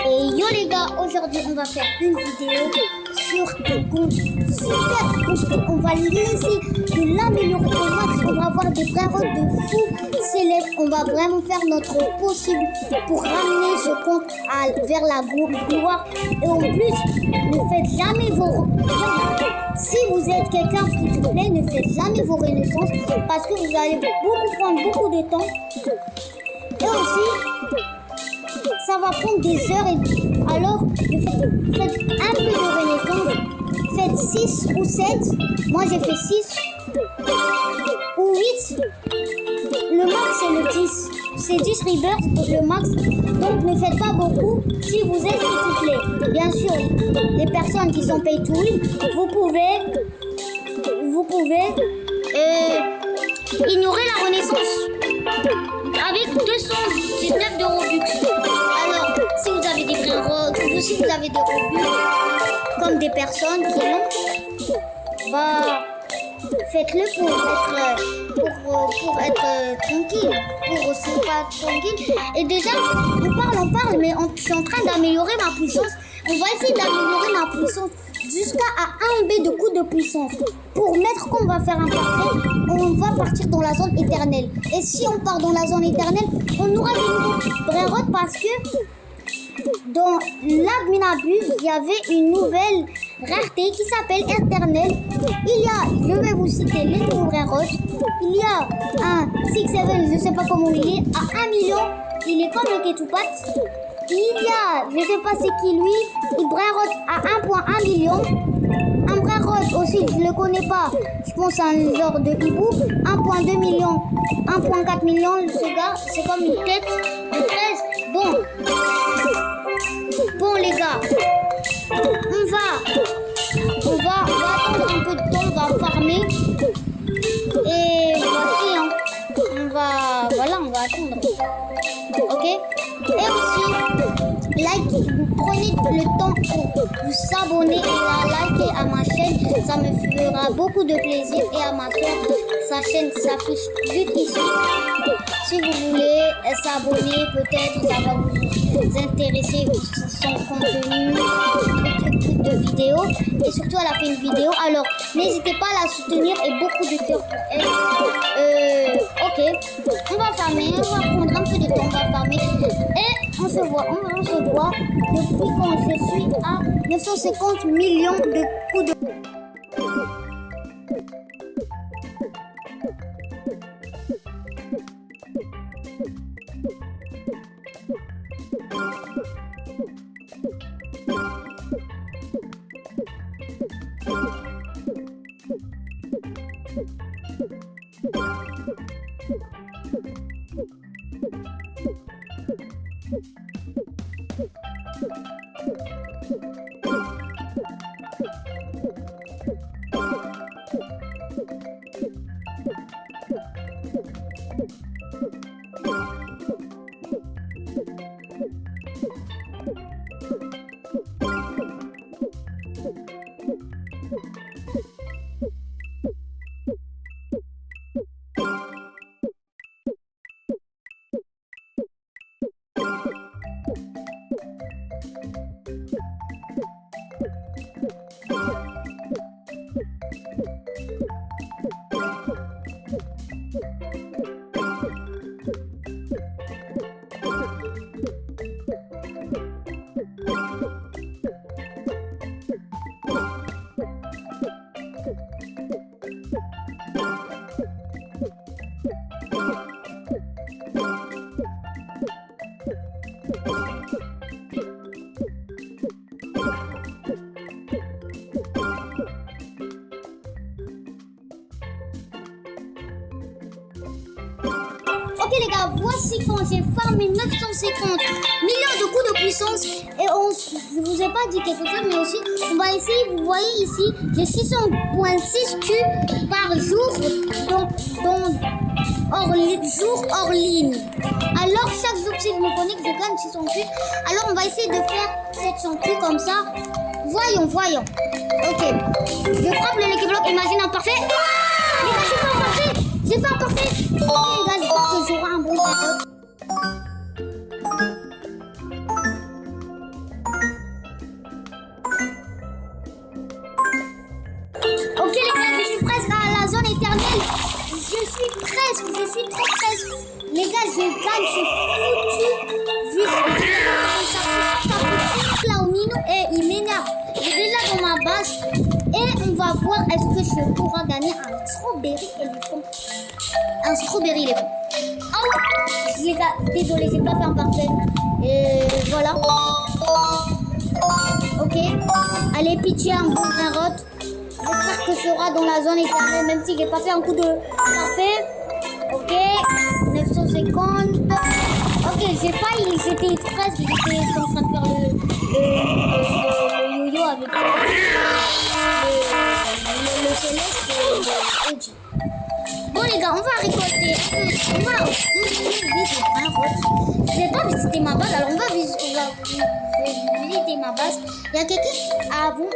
Et yo les gars, aujourd'hui on va faire une vidéo sur un compte super boosté. On va laisser de l'améliorer au max. On va avoir des vrais rôles de fou célèbres. On va vraiment faire notre possible pour ramener ce compte vers la gloire. Et en plus, ne faites jamais vos... Si vous êtes quelqu'un s'il vous plaît, ne faites jamais vos renaissances parce que vous allez prendre beaucoup de temps. Et aussi, ça va prendre des heures et alors faites un peu de renaissance, faites 6 ou 7, moi j'ai fait 6 ou 8, le max c'est le 10, c'est 10 rebirths le max, donc ne faites pas beaucoup si vous êtes s'il vous plaît. Bien sûr, les personnes qui sont pay to win, vous pouvez ignorer la renaissance avec 219 de Robux. Alors, si vous avez des vrais Robux, si vous avez des Robux, comme des personnes qui l'ont, bah, faites-le pour être tranquille, pour aussi pas tranquille. Et déjà, on parle, mais je suis en train d'améliorer ma puissance. On va essayer d'améliorer ma puissance jusqu'à 1 B de coup de puissance. Pour mettre qu'on va faire un parfait, on va partir dans la zone éternelle. Et si on part dans la zone éternelle, on aura des nouveaux vrais rods parce que dans l'Adminabuse, il y avait une nouvelle rareté qui s'appelle éternelle. Il y a, je vais vous citer les nouveaux vrais rods. Il y a un 6-7, je sais pas comment il est, à 1 million. Il est comme le Ketupat. Il y a, je sais pas c'est qui lui, il Brainrod à 1.1 million. Un Brainrod aussi, je le connais pas. Je pense à un genre de hibou. 1.2 million, 1.4 million, ce gars, c'est comme une tête de fraise. Bon les gars, on va attendre un peu de temps, on va farmer. Et voici, hein, on va attendre. Ok? Et aussi, prenez le temps pour vous abonner et la liker à ma chaîne. Ça me fera beaucoup de plaisir. Et à ma soeur, sa chaîne s'affiche juste ici. Si vous voulez s'abonner, peut-être ça va vous intéresser son contenu, truc de vidéo. Et surtout, elle a fait une vidéo. Alors, n'hésitez pas à la soutenir et beaucoup de cœur pour elle. Ok, on va farmer, on va prendre un peu de temps, on va farmer. Et on se voit depuis quand je suis à 950 millions de coups de... Ok les gars, voici quand j'ai farmé 950 millions de coups de puissance. Et je vous ai pas dit quelque chose, mais aussi on va essayer, vous voyez ici, j'ai 600.6 Q par jour jour hors ligne. Alors chaque jour si je me connecte, je gagne 600 Q. Alors on va essayer de faire 700 Q comme ça. Voyons. Ok, je frappe le Lucky Block, imagine un parfait. Les gars, j'ai fait un parfait. Ok les gars, j'espère que j'aurai un bon carotte. éternel. Je suis presque, je suis trop presque. Les gars, je gagne, c'est foutu. Juste, ça fout Clownino et il m'énerve. Je suis déjà dans ma base et on va voir est-ce que je pourrai gagner un strawberry éléphant. Un strawberry éléphant. Oh, les gars, désolé, j'ai pas fait un parfait. Et voilà. Ok. Allez, pitié, un bon carotte. J'espère que je serai dans la zone éternelle, même si j'ai pas fait un coup de parfait. Ok. 950. Ok, j'ai failli, j'étais presque, j'étais en train de faire le yo-yo avec le céleste et le OG. Bon les gars, on va récolter un peu, on va visiter un route. Je vais pas visiter ma base, alors on va visiter ma base. Il y a quelqu'un, avant de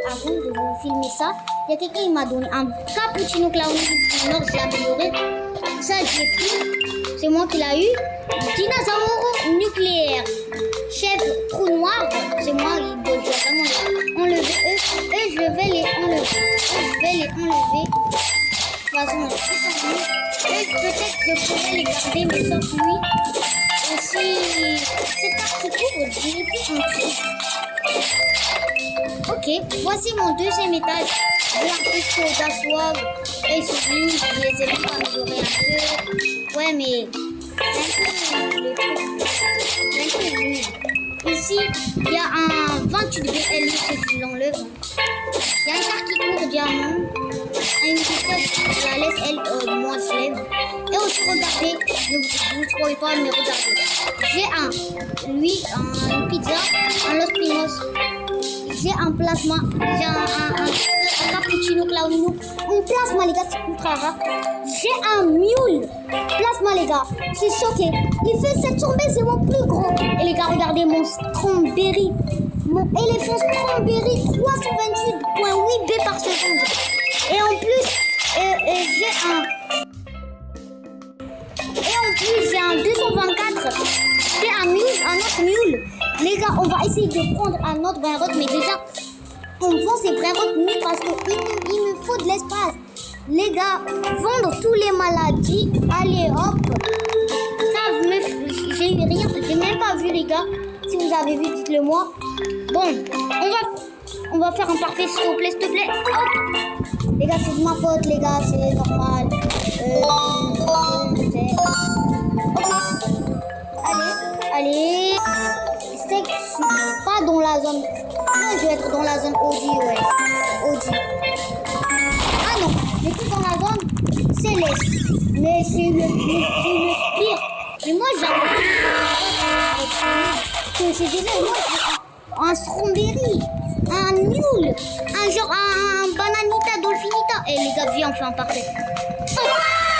vous filmer ça, il y a quelqu'un qui m'a donné un cappuccino clown du Nord, j'ai amélioré. Ça, je l'ai pris, c'est moi qui l'ai eu. Dinosaure nucléaire, chef trou noir, c'est moi qui dois vraiment enlever eux, et je vais les enlever. De toute façon, et peut-être que je pourrais les garder, mais sauf lui. Aussi, cette partie couvre, je l'ai fait un truc. Ok, voici mon deuxième étage. J'ai un peu chaud d'asseoir. Et ils sont venus, je les ai même pas améliorés un peu. Ouais, mais c'est un peu le truc. Ici, il y a un 28 BL, ceux qui l'enlèvent. Il y a une carte qui court diamant. Une petite la laisse, elle, moi je lève. Et aussi, regardez, ne vous trouvez pas, mais regardez. J'ai une pizza, un Los Primos. J'ai un plasma, j'ai un cappuccino Clownino. Un plasma, les gars, c'est ultra rare. J'ai un mule. Plasma, les gars, je suis choquée. Il fait 700 B, c'est mon plus gros. Et les gars, regardez mon strawberry. Mon éléphant strawberry, 328.8 B par seconde. Et en plus, j'ai un 224. C'est un autre mule. Les gars, on va essayer de prendre un autre brain-rot, mais déjà, on vend ces brain-rots nuls parce qu'il me faut de l'espace. Les gars, vendre tous les maladies, allez hop. Ça, j'ai même pas vu les gars. Si vous avez vu, dites-le moi. Bon, on va faire un parfait, s'il te plaît, hop. Les gars, c'est de ma faute, les gars, c'est normal. Allez. C'est que je suis pas dans la zone. Moi, je vais être dans la zone OG, ouais. OG. Ah non, je suis dans la zone céleste. Mais c'est le pire. Mais moi, j'arrive. C'est déjà un strawberry, un mule, un bananita dolphinita. Et les gars, viens, on fait un parfait. Oh,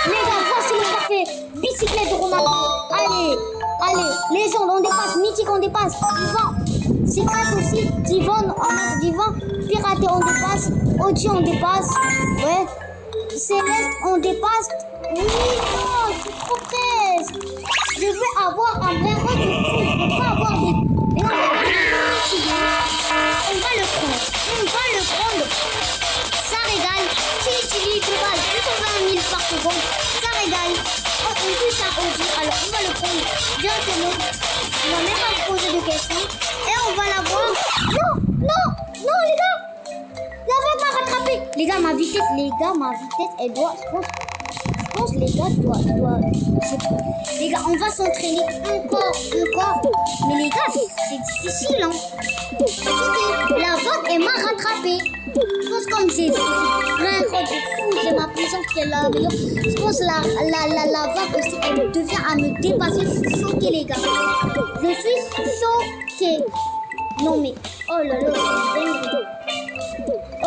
les gars, voici le parfait. Bicyclette de Ronaldo. Allez, légende, on dépasse, mythique, on dépasse, divan, secret aussi, divan, en mode divan, piraté, on dépasse, OG, on dépasse, ouais, céleste, on dépasse, oui, non, je suis trop presque, je veux avoir un vrai rôle de fou, je veux pas avoir des, mais non, on va le prendre, ça régale, chili, global, 220 000 par seconde, ça régale. En plus, un OG, alors on va le prendre directement. On va même pas me poser de questions. Et on va l'avoir. Non, les gars. La vague m'a rattrapé. Les gars, ma vitesse, elle doit. Je pense, les gars, les gars, on va s'entraîner encore. Mais les gars, c'est difficile, hein. La vague, elle m'a rattrapé. Je pense comme j'ai plein de fou, j'ai ma puissance qui est là. Je pense la vague aussi, elle devient à me dépasser. Je suis choquée, les gars. Je suis choquée. Non mais, oh là là, c'est dingue.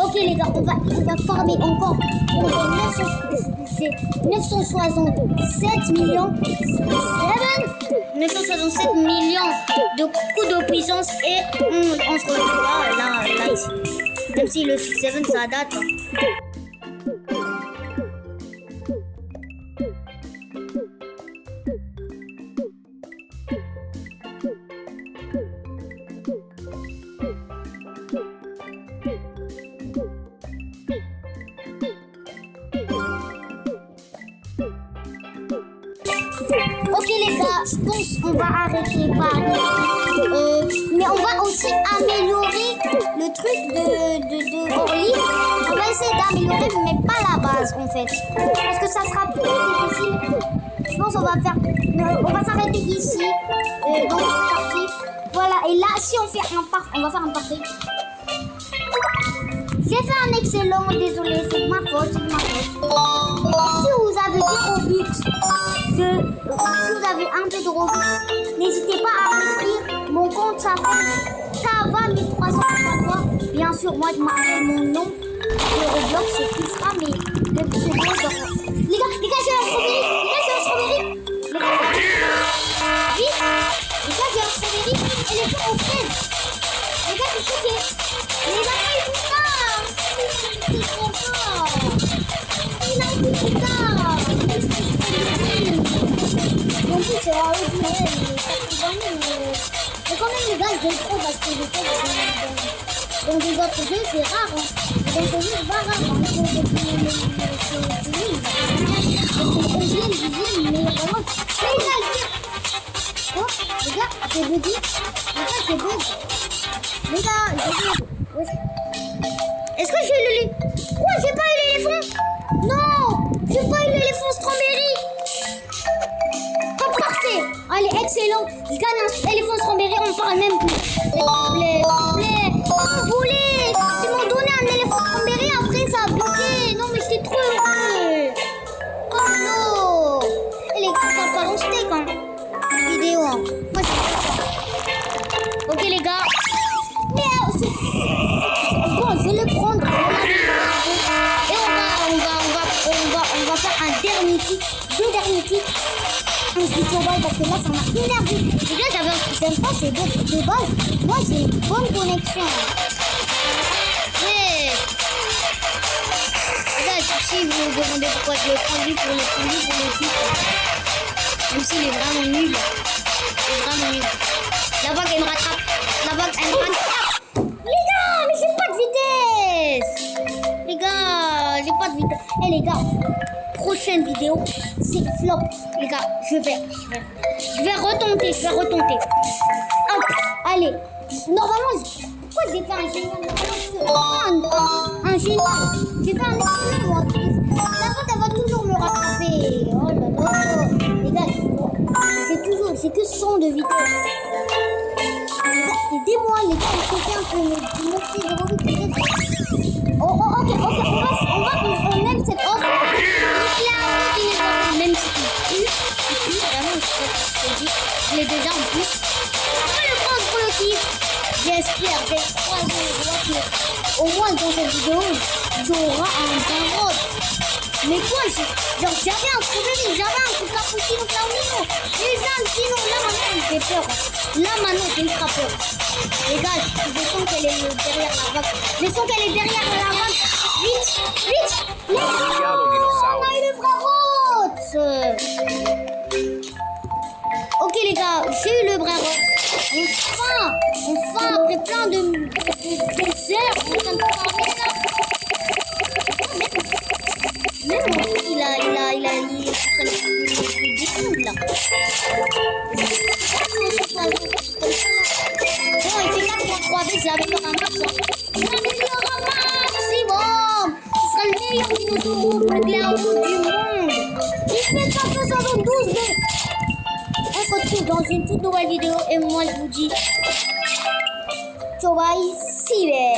Ok les gars, on va farmer encore. On a 967 millions. 967 millions de coups de puissance et on se retrouve là ici. Même si le 6-7 ça date. Hein. Ok les gars, je pense qu'on va arrêter par ici. Mais on va aussi améliorer le truc de Orly. On va essayer d'améliorer, mais pas la base en fait. Parce que ça sera plus difficile. Je pense qu'on va faire... On va s'arrêter ici. Dans cette partie. Voilà, et là, si on fait un parc, on va faire un parfait. J'ai fait un excellent, désolé, c'est de ma faute, c'est de ma faute. Si vous avez des Robux, si vous avez un peu de Robux, n'hésitez pas à m'inscrire. Mon compte s'appelle Kava1383. Bien sûr, moi je m'appelle mon nom de Roblox, c'est qui sera, mais le pseudo dans... Les gars, j'ai un strawberry. Les gars, vite. Les gars, j'ai un strawberry et les gens aux fraises. Les gars, je suis choquée. Les gars, ils font ça. Il a fait ça. En plus, c'est original. Mais quand même, les gars, je le trouve parce que je fais dans les autres jeux, c'est rare. Dans les jeux, c'est pas rare. Mais vraiment, les gars, j'ai bugué. Les gars, est-ce que j'ai eu l'éléphant? Quoi, j'ai pas eu l'éléphant? Non, j'ai pas eu l'éléphant strawberry. Oh, parfait. Allez, excellent. Je gagne un éléphant strawberry, on parle même plus. S'il vous plaît. Vous voulez? Ils m'ont donné un éléphant strawberry, après ça a bloqué. Non, mais j'étais trop heureux. Oh non. Et les gars, ça part en steak, hein. Vidéo, hein. Moi, ok, les gars. Mais bon, je vais le prendre. Et on va faire un dernier kick. 2 derniers kicks. Un switch au ball parce que là, ça m'a énervé. Les gars, j'aime pas ces deux de base. Moi, j'ai une bonne connexion. Ouais. Les gars, si vous me demandez pourquoi je le prends lui pour le kick. Même s'il est vraiment nul. Il est vraiment nul. La vague, elle me rattrape. Les gars, mais j'ai pas de vitesse. Les gars, j'ai pas de vitesse. Eh les gars, prochaine vidéo, c'est flop. Les gars, je vais retenter. Hop, allez. Normalement, pourquoi j'ai fait un génial? Un génial. J'ai fait un excellent, moi. La faute, elle va toujours me rattraper. Oh là là. Les gars, c'est que 100 de vitesse. Aidez-moi, les gars, quelqu'un peut me montrer de Robux. Ok, on aime cette offre. Même si vraiment, je l'ai déjà en plus. On va le prendre pour le kiff. J'espère, j'ai croisé au moins dans cette vidéo, il y aura un barotte. Mais quoi, j'avais un strawberry, j'avais un cappuccino Claudino. Les gens, sinon, là maintenant, il fait peur. Là maintenant, j'ai ultra peur. Les gars, je sens qu'elle est derrière la vague. Vite. On a eu le barotte. Ok les gars, j'ai eu le barotte. Enfin, après plein de heures, on est en train de parler là. Même mon truc, il est en train de descendre là. Bon, il fait 4.3 avec, j'avais un max. Maximum. Ce sera le meilleur dinosaure pour le cloud du monde. Il fait 472 mais on se retrouve dans une toute nouvelle vidéo et moi je vous dis ciao bye, see you.